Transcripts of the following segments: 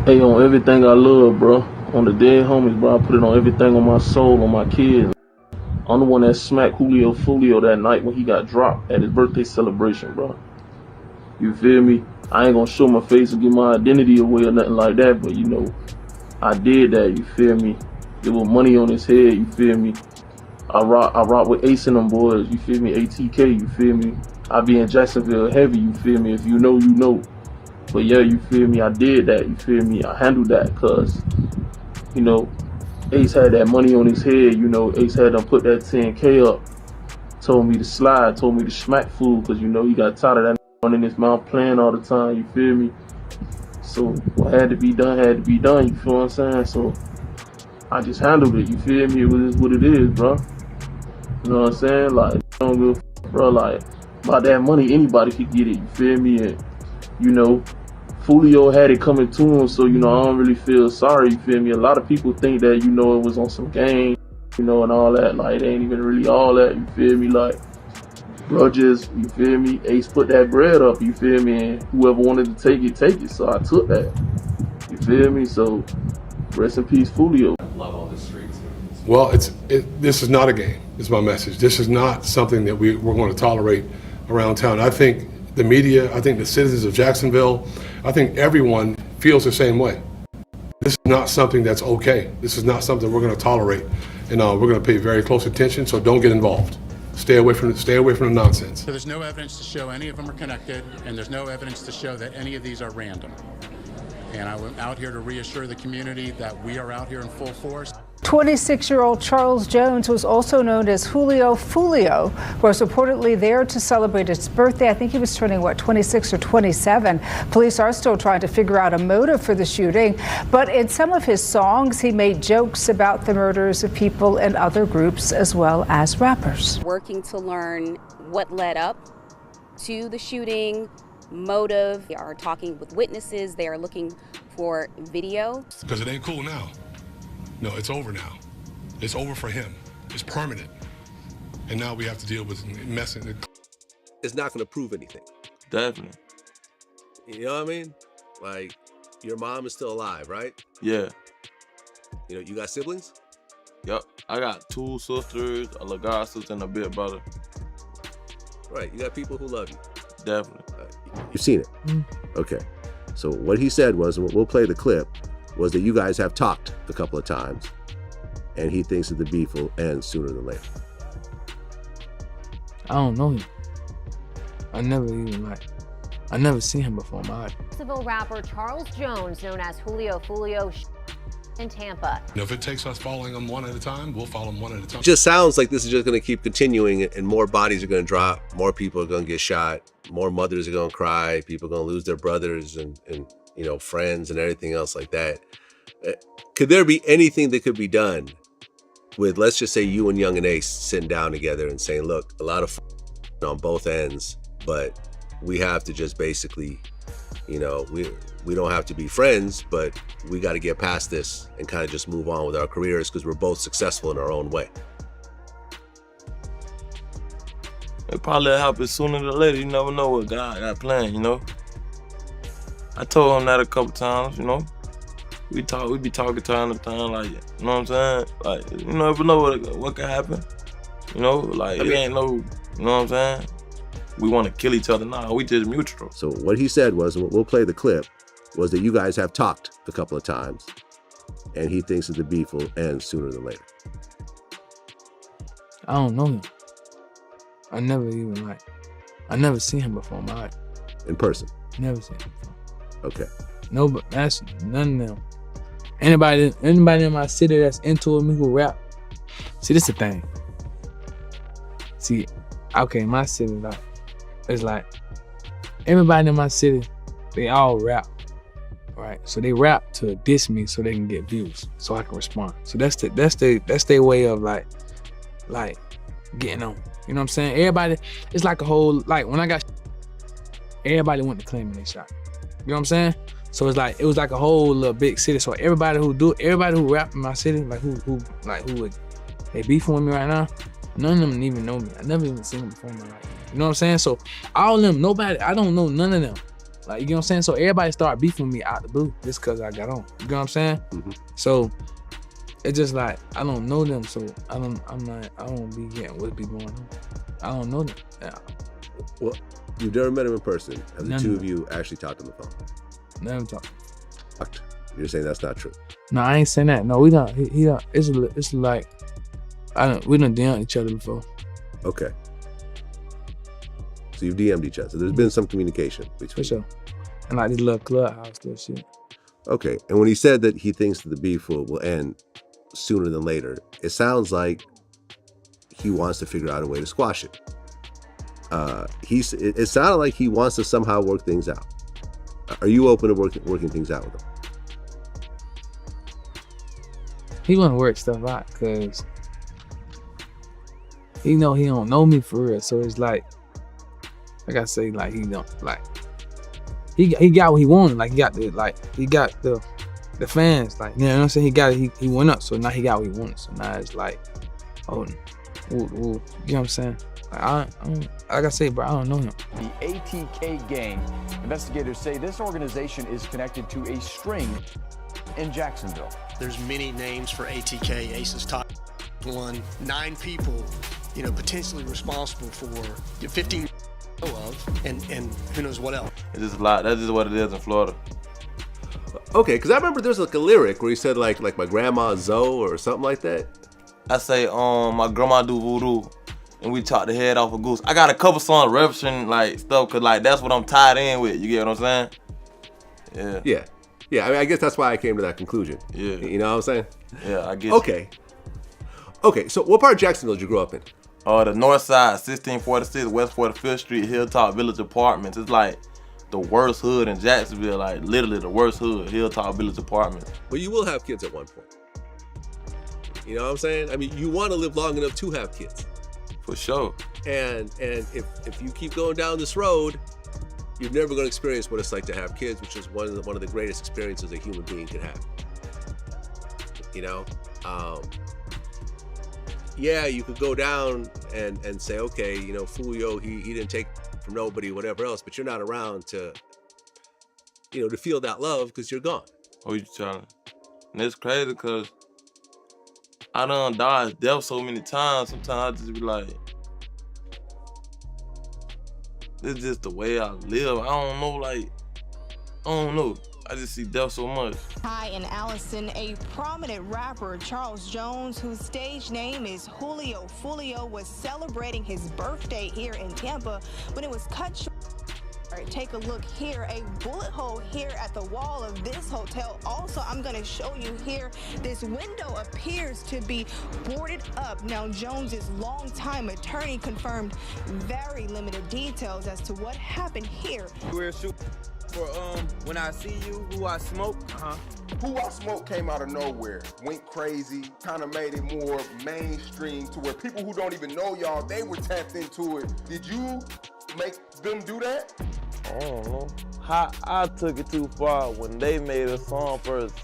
Hey, on everything I love, bro. On the dead homies, bro. I put it on everything on my soul, on my kids. I'm the one that smacked Julio Foolio that night when he got dropped at his birthday celebration, bro. You feel me? I ain't gonna show my face or give my identity away or nothing like that, but you know, I did that, you feel me? There was money on his head, you feel me? I rock with Ace and them boys, you feel me? ATK, you feel me? I be in Jacksonville heavy, you feel me? If you know, you know. But yeah, you feel me? I did that, you feel me? I handled that, cause, you know, Ace had that money on his head, you know, Ace had them put that 10K up, told me to slide, told me to smack fool, cause you know, he got tired of that running his mouth playing all the time, you feel me? So what had to be done, you feel what I'm saying? So I just handled it, you feel me? It was what it is, bro. You know what I'm saying? Like, I don't give a fuck, bro, like, about that money, anybody could get it, you feel me? And, you know, Julio had it coming to him, so, you know, I don't really feel sorry, you feel me? A lot of people think that, you know, it was on some game, you know, and all that, like, it ain't even really all that, you feel me? Like, bro, just, you feel me? Ace put that bread up, you feel me? And whoever wanted to take it, so I took that, you feel me? So, rest in peace, Julio. Love all the streets. Well, this is not a game, is my message. This is not something that we're going to tolerate around town. I think the media, I think the citizens of Jacksonville, I think everyone feels the same way. This is not something that's okay. This is not something we're going to tolerate, and we're going to pay very close attention. So don't get involved. Stay away from the nonsense. So there's no evidence to show any of them are connected, and there's no evidence to show that any of these are random. And I went out here to reassure the community that we are out here in full force. 26-year-old Charles Jones was also known as Julio Fulio, was reportedly there to celebrate his birthday. I think he was turning, 26 or 27. Police are still trying to figure out a motive for the shooting. But in some of his songs, he made jokes about the murders of people in other groups as well as rappers. Working to learn what led up to the shooting, motive. They are talking with witnesses. They are looking for video. Because it ain't cool now. No, it's over now. It's over for him. It's permanent. And now we have to deal with messing. It's not going to prove anything. Definitely. You know what I mean? Like, your mom is still alive, right? Yeah. You know, you got siblings? Yep. I got 2 sisters, a little god sister, and a big brother. Right. You got people who love you. Definitely. You've seen it? Okay. So what he said was, and we'll play the clip, was that you guys have talked a couple of times, and he thinks that the beef will end sooner than later. I don't know him. I never seen him before in my life. Jacksonville rapper Charles Jones, known as Julio Fulio, in Tampa. And if it takes us following them one at a time, we'll follow them one at a time. It just sounds like this is just going to keep continuing, and more bodies are going to drop, more people are going to get shot, more mothers are going to cry, people are going to lose their brothers and you know, friends and everything else like that. Could there be anything that could be done with, let's just say, you and Yungeen Ace sitting down together and saying, look, a lot of on both ends, but we have to just basically, you know, we don't have to be friends, but we got to get past this and kind of just move on with our careers because we're both successful in our own way. It probably happen sooner than later. You never know what God got planned, you know? I told him that a couple times, you know? We be talking time to time, like, you know what I'm saying? Like, you never know what could happen. You know, like, it ain't no, you know what I'm saying? We want to kill each other. Nah, we just mutual. So what he said was, and we'll play the clip, was that you guys have talked a couple of times, and he thinks that the beef will end sooner than later. I don't know him. I never seen him before in my life. In person? Never seen him before. Okay. No, but that's none of them. Anybody in my city that's into me who rap. See, this is the thing. See, okay, my city, like, it's like everybody in my city, they all rap, right? So they rap to diss me so they can get views, so I can respond. So that's their way of like getting on. You know what I'm saying? Everybody, it's like a whole, like when I got, everybody went to claim they shot. You know what I'm saying? So it's like, it was like a whole little big city. So everybody who rap in my city, like who would, they beefing with me right now, none of them even know me. I never even seen them before in my life. You know what I'm saying? So all of them, nobody, I don't know none of them. Like, you get what I'm saying? So everybody started beefing with me out the blue just because I got on. You get what I'm saying? Mm-hmm. So it's just like, I don't know them, so I don't be getting what be going on. I don't know them. Yeah. Well, you've never met him in person. Have the None two of of you actually talked on the phone? Never talk. You're saying that's not true? No, I ain't saying that. No, we don't. He don't. It's like, we done DM'd each other before. Okay. So you've DM'd each other. So there's been some communication between For sure. And like this little clubhouse, that shit. Okay. And when he said that he thinks that the beef will end sooner than later, it sounds like he wants to figure out a way to squash it. It sounded like he wants to somehow work things out. Are you open to working things out with him? He want to work stuff out because he know he don't know me for real. So it's like I say, like he don't like he got what he wanted. Like he got the fans. Like, you know what I'm saying? He got it. He went up. So now he got what he wanted. So now it's like, oh, you know what I'm saying? Like I say, bro, I don't know him. The ATK gang. Investigators say this organization is connected to a string in Jacksonville. There's many names for ATK. Ace's top one. 9 people, potentially responsible for 15 of, and who knows what else. It's just a lot. That's just what it is in Florida. Okay, because I remember there's like a lyric where he said like my grandma Zoe or something like that. I say, my grandma do voodoo, and we chop the head off a goose. I got a couple songs referencing like stuff, cause like that's what I'm tied in with. You get what I'm saying? Yeah. Yeah. I mean, I guess that's why I came to that conclusion. Yeah. You know what I'm saying? Yeah, I get Okay. Okay, so what part of Jacksonville did you grow up in? The north side, 1646, West 45th Street, Hilltop Village Apartments. It's like the worst hood in Jacksonville, like literally the worst hood, Hilltop Village Apartments. Well, you will have kids at one point. You know what I'm saying? I mean, you want to live long enough to have kids. For sure. And if you keep going down this road, you're never going to experience what it's like to have kids, which is one of the greatest experiences a human being can have. Yeah, you could go down and say, okay, Fulio, he didn't take from nobody, whatever else, but you're not around to feel that love because you're gone. Oh, you trying to? And it's crazy because I done dodged death so many times. Sometimes I just be like, this is just the way I live. I don't know. I just see death so much. Hi, in Allison, a prominent rapper, Charles Jones, whose stage name is Julio Fulio, was celebrating his birthday here in Tampa when it was cut short. Take a look here, a bullet hole here at the wall of this hotel. Also, I'm going to show you here, this window appears to be boarded up. Now, Jones's longtime attorney confirmed very limited details as to what happened here. We're shooting for When I See You, Who I Smoke. Who I Smoke came out of nowhere, went crazy, kind of made it more mainstream to where people who don't even know y'all, they were tapped into it. Did you make them do that? I don't know. I took it too far when they made a song first.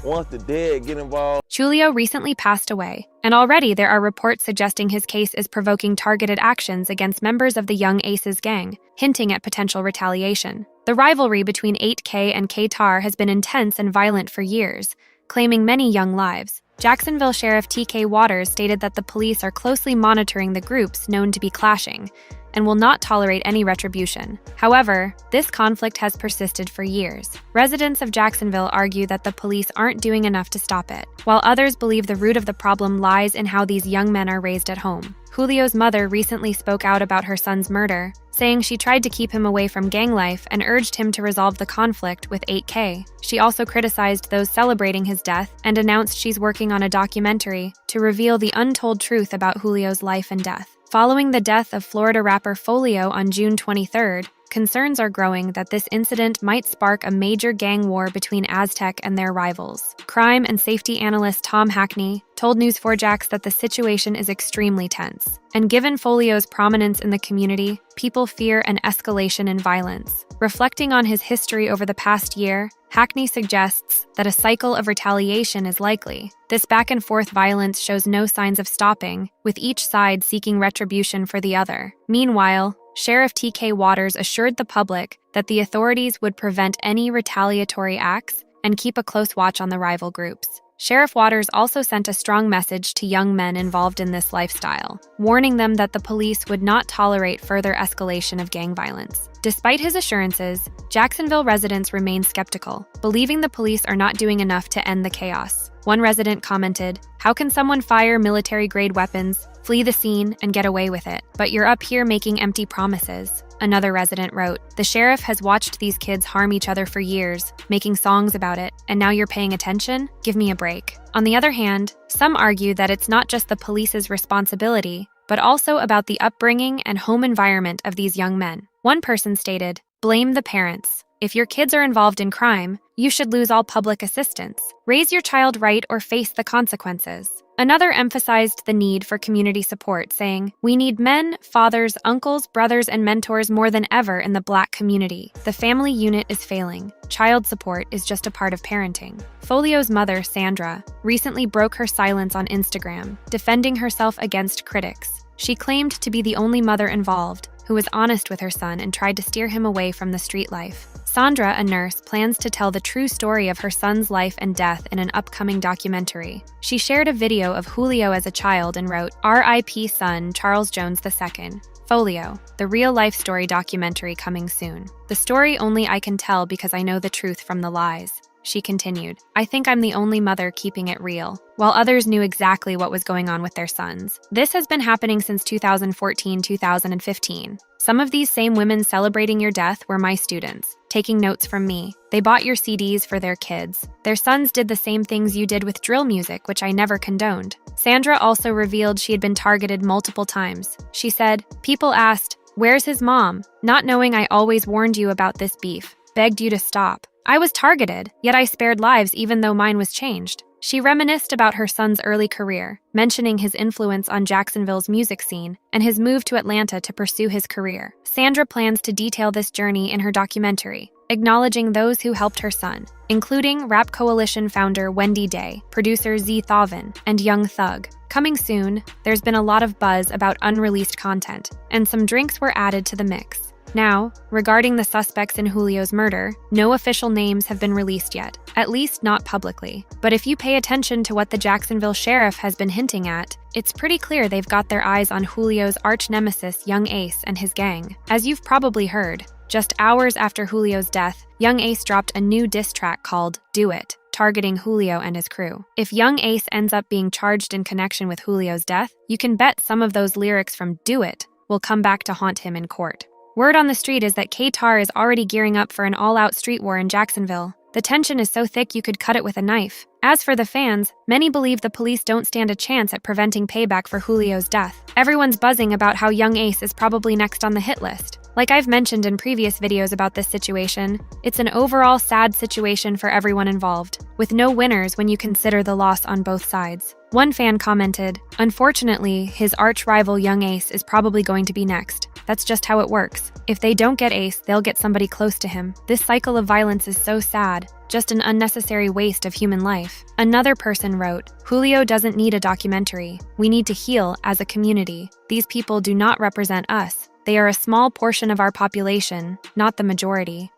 Once the dead get involved. Julio recently passed away, and already there are reports suggesting his case is provoking targeted actions against members of the Yungeen Aces gang, hinting at potential retaliation. The rivalry between 8K and K-Tar has been intense and violent for years, claiming many young lives. Jacksonville Sheriff TK Waters stated that the police are closely monitoring the groups known to be clashing and will not tolerate any retribution. However, this conflict has persisted for years. Residents of Jacksonville argue that the police aren't doing enough to stop it, while others believe the root of the problem lies in how these young men are raised at home. Julio's mother recently spoke out about her son's murder, saying she tried to keep him away from gang life and urged him to resolve the conflict with 8K. She also criticized those celebrating his death and announced she's working on a documentary to reveal the untold truth about Julio's life and death. Following the death of Florida rapper Fulio on June 23rd, concerns are growing that this incident might spark a major gang war between Aztec and their rivals. Crime and safety analyst Tom Hackney told News4Jax that the situation is extremely tense, and given Fulio's prominence in the community, people fear an escalation in violence. Reflecting on his history over the past year, Hackney suggests that a cycle of retaliation is likely. This back-and-forth violence shows no signs of stopping, with each side seeking retribution for the other. Meanwhile, Sheriff TK Waters assured the public that the authorities would prevent any retaliatory acts and keep a close watch on the rival groups. Sheriff Waters also sent a strong message to young men involved in this lifestyle, warning them that the police would not tolerate further escalation of gang violence. Despite his assurances, Jacksonville residents remain skeptical, believing the police are not doing enough to end the chaos. One resident commented, "How can someone fire military-grade weapons, flee the scene, and get away with it? But you're up here making empty promises." Another resident wrote, "The sheriff has watched these kids harm each other for years, making songs about it, and now you're paying attention? Give me a break." On the other hand, some argue that it's not just the police's responsibility, but also about the upbringing and home environment of these young men. One person stated, "Blame the parents. If your kids are involved in crime, you should lose all public assistance. Raise your child right or face the consequences." Another emphasized the need for community support, saying, "We need men, fathers, uncles, brothers, and mentors more than ever in the Black community. The family unit is failing. Child support is just a part of parenting." Folio's mother, Sandra, recently broke her silence on Instagram, defending herself against critics. She claimed to be the only mother involved, who was honest with her son and tried to steer him away from the street life. Sandra, a nurse, plans to tell the true story of her son's life and death in an upcoming documentary. She shared a video of Julio as a child and wrote, "R.I.P. son Charles Jones II. Folio, the real-life story documentary coming soon. The story only I can tell because I know the truth from the lies." She continued, "I think I'm the only mother keeping it real," while others knew exactly what was going on with their sons. This has been happening since 2014-2015. Some of these same women celebrating your death were my students, taking notes from me. They bought your CDs for their kids. Their sons did the same things you did with drill music, which I never condoned. Sandra also revealed she had been targeted multiple times. She said, "People asked, 'Where's his mom?' Not knowing I always warned you about this beef, begged you to stop. I was targeted, yet I spared lives even though mine was changed." She reminisced about her son's early career, mentioning his influence on Jacksonville's music scene and his move to Atlanta to pursue his career. Sandra plans to detail this journey in her documentary, acknowledging those who helped her son, including Rap Coalition founder Wendy Day, producer Z Thauvin, and Young Thug. Coming soon, there's been a lot of buzz about unreleased content, and some drinks were added to the mix. Now, regarding the suspects in Julio's murder, no official names have been released yet, at least not publicly. But if you pay attention to what the Jacksonville sheriff has been hinting at, it's pretty clear they've got their eyes on Julio's arch-nemesis Yungeen Ace and his gang. As you've probably heard, just hours after Julio's death, Yungeen Ace dropped a new diss track called "Do It," targeting Julio and his crew. If Yungeen Ace ends up being charged in connection with Julio's death, you can bet some of those lyrics from "Do It" will come back to haunt him in court. Word on the street is that K-Tar is already gearing up for an all-out street war in Jacksonville. The tension is so thick you could cut it with a knife. As for the fans, many believe the police don't stand a chance at preventing payback for Julio's death. Everyone's buzzing about how Yungeen Ace is probably next on the hit list. Like I've mentioned in previous videos about this situation, it's an overall sad situation for everyone involved, with no winners when you consider the loss on both sides. One fan commented, "Unfortunately, his arch-rival Yungeen Ace is probably going to be next. That's just how it works. If they don't get Ace, they'll get somebody close to him. This cycle of violence is so sad, just an unnecessary waste of human life." Another person wrote, "Julio doesn't need a documentary. We need to heal as a community. These people do not represent us. They are a small portion of our population, not the majority."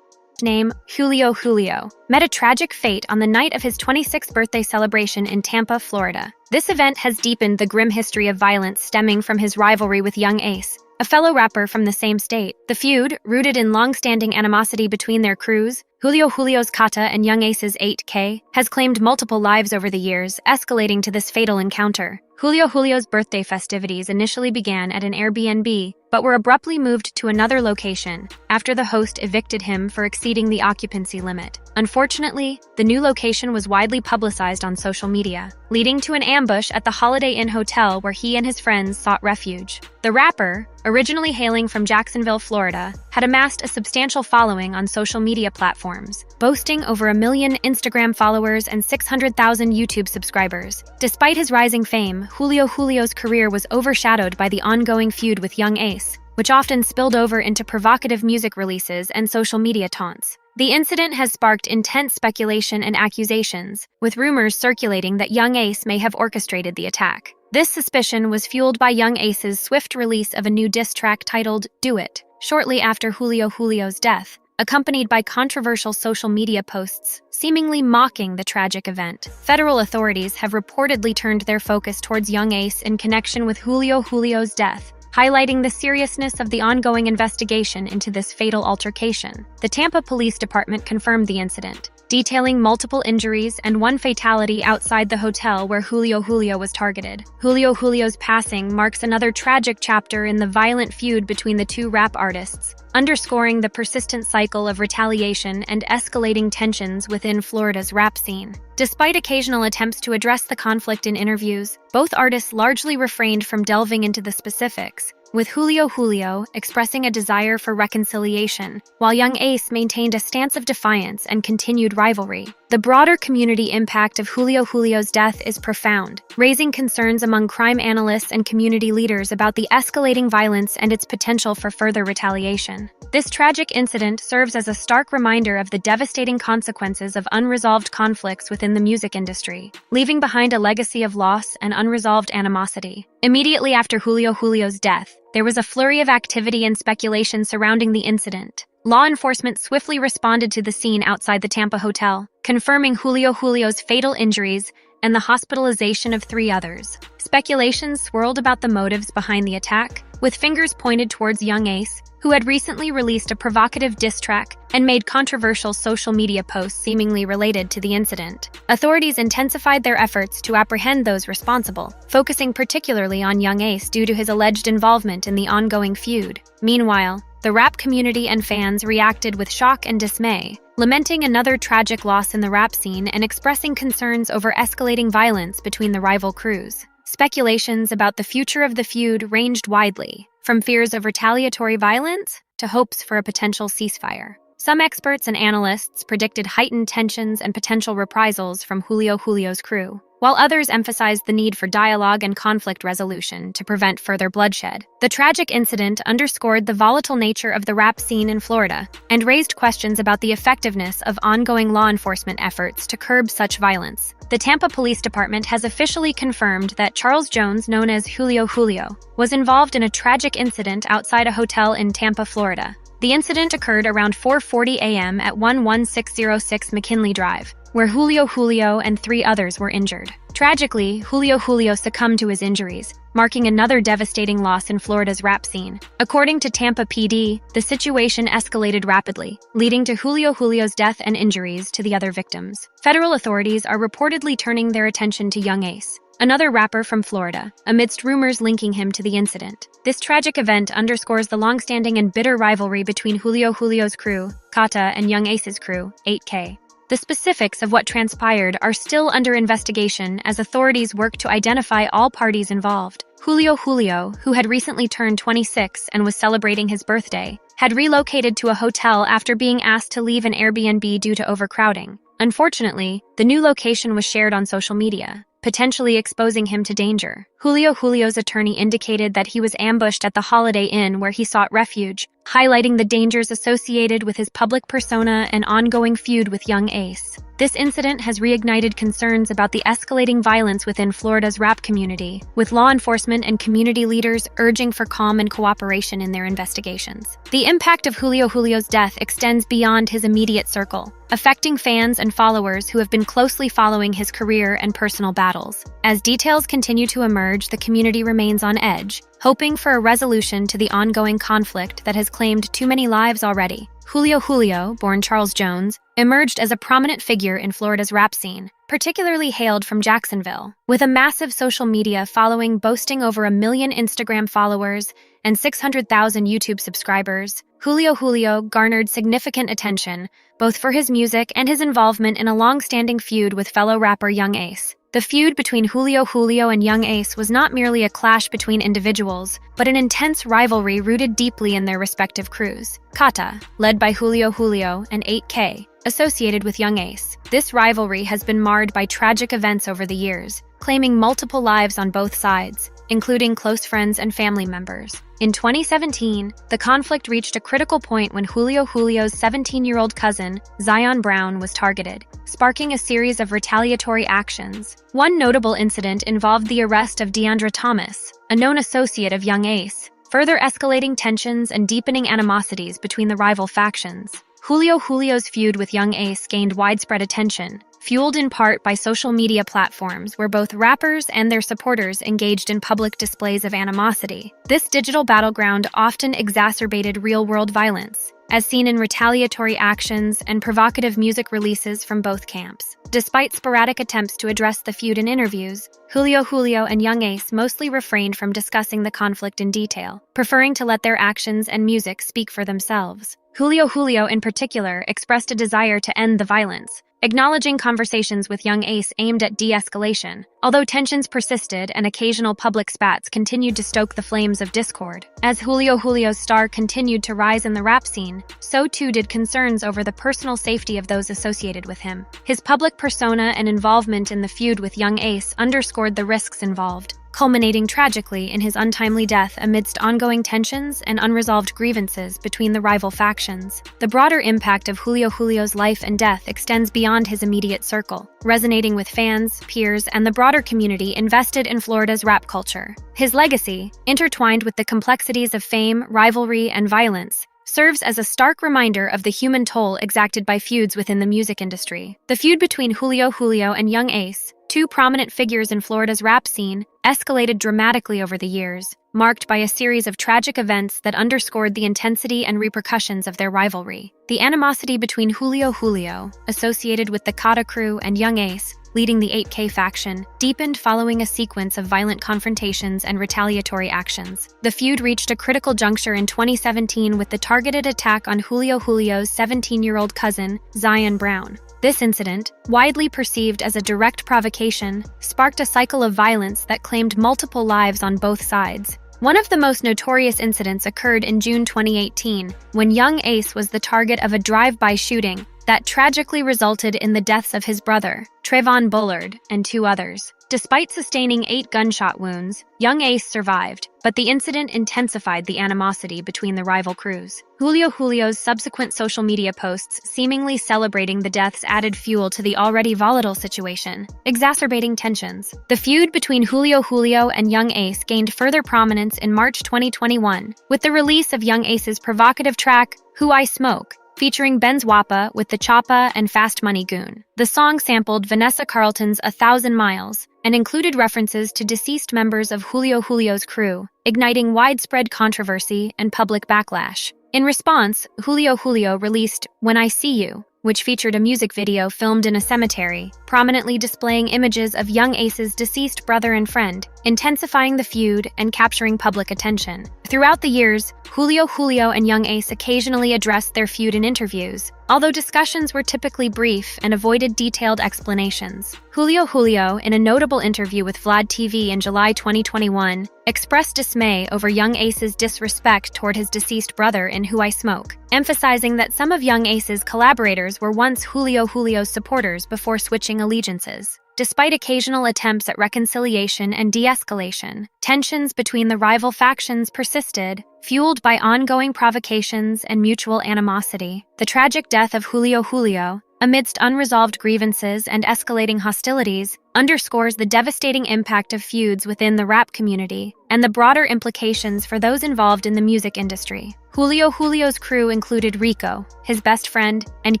Name, Julio Fulio, met a tragic fate on the night of his 26th birthday celebration in Tampa, Florida. This event has deepened the grim history of violence stemming from his rivalry with Yungeen Ace, a fellow rapper from the same state. The feud, rooted in long-standing animosity between their crews, Julio Fulio's Kata and Yungeen Ace's 8K, has claimed multiple lives over the years, escalating to this fatal encounter. Julio Fulio's birthday festivities initially began at an Airbnb, but were abruptly moved to another location after the host evicted him for exceeding the occupancy limit. Unfortunately, the new location was widely publicized on social media, leading to an ambush at the Holiday Inn Hotel where he and his friends sought refuge. The rapper, originally hailing from Jacksonville, Florida, had amassed a substantial following on social media platforms, boasting over 1 million Instagram followers and 600,000 YouTube subscribers. Despite his rising fame, Julio Fulio's career was overshadowed by the ongoing feud with Yungeen Ace, which often spilled over into provocative music releases and social media taunts. The incident has sparked intense speculation and accusations, with rumors circulating that Yungeen Ace may have orchestrated the attack. This suspicion was fueled by Young Ace's swift release of a new diss track titled Do It, shortly after Julio Fulio's death, accompanied by controversial social media posts seemingly mocking the tragic event. Federal authorities have reportedly turned their focus towards Young Ace in connection with Julio Fulio's death, highlighting the seriousness of the ongoing investigation into this fatal altercation. The Tampa Police Department confirmed the incident, detailing multiple injuries and one fatality outside the hotel where Julio Fulio was targeted. Julio Fulio's passing marks another tragic chapter in the violent feud between the two rap artists, underscoring the persistent cycle of retaliation and escalating tensions within Florida's rap scene. Despite occasional attempts to address the conflict in interviews, both artists largely refrained from delving into the specifics, with Julio Fulio expressing a desire for reconciliation, while Young Ace maintained a stance of defiance and continued rivalry. The broader community impact of Julio Fulio's death is profound, raising concerns among crime analysts and community leaders about the escalating violence and its potential for further retaliation. This tragic incident serves as a stark reminder of the devastating consequences of unresolved conflicts within the music industry, leaving behind a legacy of loss and unresolved animosity. Immediately after Julio Fulio's death, there was a flurry of activity and speculation surrounding the incident. Law enforcement swiftly responded to the scene outside the Tampa hotel, confirming Julio Fulio's fatal injuries and the hospitalization of 3 others. Speculations swirled about the motives behind the attack, with fingers pointed towards Young Ace, who had recently released a provocative diss track and made controversial social media posts seemingly related to the incident. Authorities intensified their efforts to apprehend those responsible, focusing particularly on Young Ace due to his alleged involvement in the ongoing feud. Meanwhile, the rap community and fans reacted with shock and dismay, lamenting another tragic loss in the rap scene and expressing concerns over escalating violence between the rival crews. Speculations about the future of the feud ranged widely, from fears of retaliatory violence to hopes for a potential ceasefire. Some experts and analysts predicted heightened tensions and potential reprisals from Julio Fulio's crew, while others emphasized the need for dialogue and conflict resolution to prevent further bloodshed. The tragic incident underscored the volatile nature of the rap scene in Florida and raised questions about the effectiveness of ongoing law enforcement efforts to curb such violence. The Tampa Police Department has officially confirmed that Charles Jones, known as Julio Fulio, was involved in a tragic incident outside a hotel in Tampa, Florida. The incident occurred around 4:40 a.m. at 11606 McKinley Drive, where Julio Fulio and 3 others were injured. Tragically, Julio Fulio succumbed to his injuries, marking another devastating loss in Florida's rap scene. According to Tampa PD, the situation escalated rapidly, leading to Julio Fulio's death and injuries to the other victims. Federal authorities are reportedly turning their attention to Young Ace, another rapper from Florida, amidst rumors linking him to the incident. This tragic event underscores the long-standing and bitter rivalry between Julio Fulio's crew, Kata, and Young Ace's crew, 8K. The specifics of what transpired are still under investigation as authorities work to identify all parties involved. Julio Fulio, who had recently turned 26 and was celebrating his birthday, had relocated to a hotel after being asked to leave an Airbnb due to overcrowding. Unfortunately, the new location was shared on social media, potentially exposing him to danger. Julio Fulio's attorney indicated that he was ambushed at the Holiday Inn where he sought refuge, highlighting the dangers associated with his public persona and ongoing feud with Young Ace. This incident has reignited concerns about the escalating violence within Florida's rap community, with law enforcement and community leaders urging for calm and cooperation in their investigations. The impact of Julio Fulio's death extends beyond his immediate circle, affecting fans and followers who have been closely following his career and personal battles. As details continue to emerge, the community remains on edge, hoping for a resolution to the ongoing conflict that has claimed too many lives already. Julio Fulio, born Charles Jones, emerged as a prominent figure in Florida's rap scene, particularly hailed from Jacksonville. With a massive social media following boasting over 1 million Instagram followers and 600,000 YouTube subscribers, Julio Fulio garnered significant attention, both for his music and his involvement in a long-standing feud with fellow rapper Young Ace. The feud between Julio Fulio and Young Ace was not merely a clash between individuals, but an intense rivalry rooted deeply in their respective crews. Kata, led by Julio Fulio, and 8K, associated with Young Ace. This rivalry has been marred by tragic events over the years, claiming multiple lives on both sides. including close friends and family members. In 2017, the conflict reached a critical point when Julio Fulio's 17-year-old cousin, Zion Brown, was targeted, sparking a series of retaliatory actions. One notable incident involved the arrest of Deandra Thomas, a known associate of Yungeen Ace, further escalating tensions and deepening animosities between the rival factions. Julio Fulio's feud with Yungeen Ace gained widespread attention, fueled in part by social media platforms where both rappers and their supporters engaged in public displays of animosity. This digital battleground often exacerbated real-world violence, as seen in retaliatory actions and provocative music releases from both camps. Despite sporadic attempts to address the feud in interviews, Julio Fulio and Yungeen Ace mostly refrained from discussing the conflict in detail, preferring to let their actions and music speak for themselves. Julio Fulio, in particular, expressed a desire to end the violence, acknowledging conversations with Yungeen Ace aimed at de-escalation, although tensions persisted and occasional public spats continued to stoke the flames of discord. As Julio Fulio's star continued to rise in the rap scene, so too did concerns over the personal safety of those associated with him. His public persona and involvement in the feud with Yungeen Ace underscored the risks involved, culminating tragically in his untimely death amidst ongoing tensions and unresolved grievances between the rival factions. The broader impact of Julio Fulio's life and death extends beyond his immediate circle, resonating with fans, peers, and the broader community invested in Florida's rap culture. His legacy, intertwined with the complexities of fame, rivalry, and violence, serves as a stark reminder of the human toll exacted by feuds within the music industry. The feud between Julio Fulio and Yungeen Ace, two prominent figures in Florida's rap scene, escalated dramatically over the years, marked by a series of tragic events that underscored the intensity and repercussions of their rivalry. The animosity between Julio Fulio, associated with the Kata crew, and Yungeen Ace, leading the 8K faction, deepened following a sequence of violent confrontations and retaliatory actions. The feud reached a critical juncture in 2017 with the targeted attack on Julio Fulio's 17-year-old cousin, Zion Brown. This incident, widely perceived as a direct provocation, sparked a cycle of violence that claimed multiple lives on both sides. One of the most notorious incidents occurred in June 2018, when Yungeen Ace was the target of a drive-by shooting that tragically resulted in the deaths of his brother, Trayvon Bullard, and 2 others. Despite sustaining 8 gunshot wounds, Yungeen Ace survived, but the incident intensified the animosity between the rival crews. Julio Fulio's subsequent social media posts seemingly celebrating the deaths added fuel to the already volatile situation, exacerbating tensions. The feud between Julio Fulio and Yungeen Ace gained further prominence in March 2021, with the release of Yungeen Ace's provocative track, Who I Smoke, featuring Benz Wappa with the Choppa and Fast Money Goon. The song sampled Vanessa Carlton's 1,000 Miles and included references to deceased members of Julio Fulio's crew, igniting widespread controversy and public backlash. In response, Julio Fulio released When I See You, which featured a music video filmed in a cemetery, prominently displaying images of Yungeen Ace's deceased brother and friend, intensifying the feud and capturing public attention. Throughout the years, Julio Fulio and Yungeen Ace occasionally addressed their feud in interviews, although discussions were typically brief and avoided detailed explanations. Julio Fulio, in a notable interview with Vlad TV in July 2021, expressed dismay over Yungeen Ace's disrespect toward his deceased brother in Who I Smoke, emphasizing that some of Yungeen Ace's collaborators were once Julio Fulio's supporters before switching allegiances. Despite occasional attempts at reconciliation and de-escalation, tensions between the rival factions persisted, fueled by ongoing provocations and mutual animosity. The tragic death of Julio Fulio, amidst unresolved grievances and escalating hostilities, underscores the devastating impact of feuds within the rap community and the broader implications for those involved in the music industry. Julio Fulio's crew included Rico, his best friend, and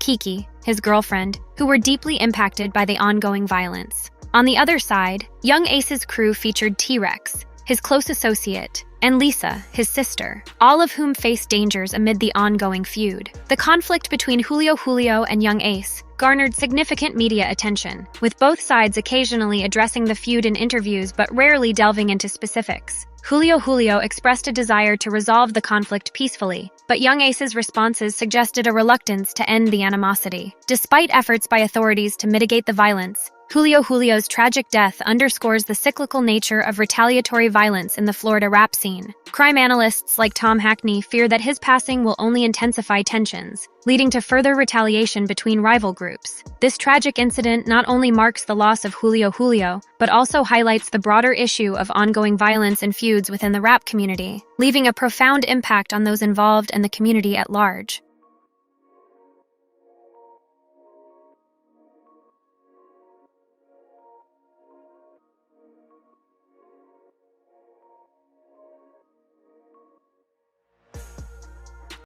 Kiki, his girlfriend, who were deeply impacted by the ongoing violence. On the other side, Yungeen Ace's crew featured T-Rex, his close associate, and Lisa, his sister, all of whom faced dangers amid the ongoing feud. The conflict between Julio Fulio and Yungeen Ace garnered significant media attention, with both sides occasionally addressing the feud in interviews but rarely delving into specifics. Julio Fulio expressed a desire to resolve the conflict peacefully, but Young Ace's responses suggested a reluctance to end the animosity. Despite efforts by authorities to mitigate the violence, Julio Fulio's tragic death underscores the cyclical nature of retaliatory violence in the Florida rap scene. Crime analysts like Tom Hackney fear that his passing will only intensify tensions, leading to further retaliation between rival groups. This tragic incident not only marks the loss of Julio Fulio, but also highlights the broader issue of ongoing violence and feuds within the rap community, leaving a profound impact on those involved and the community at large.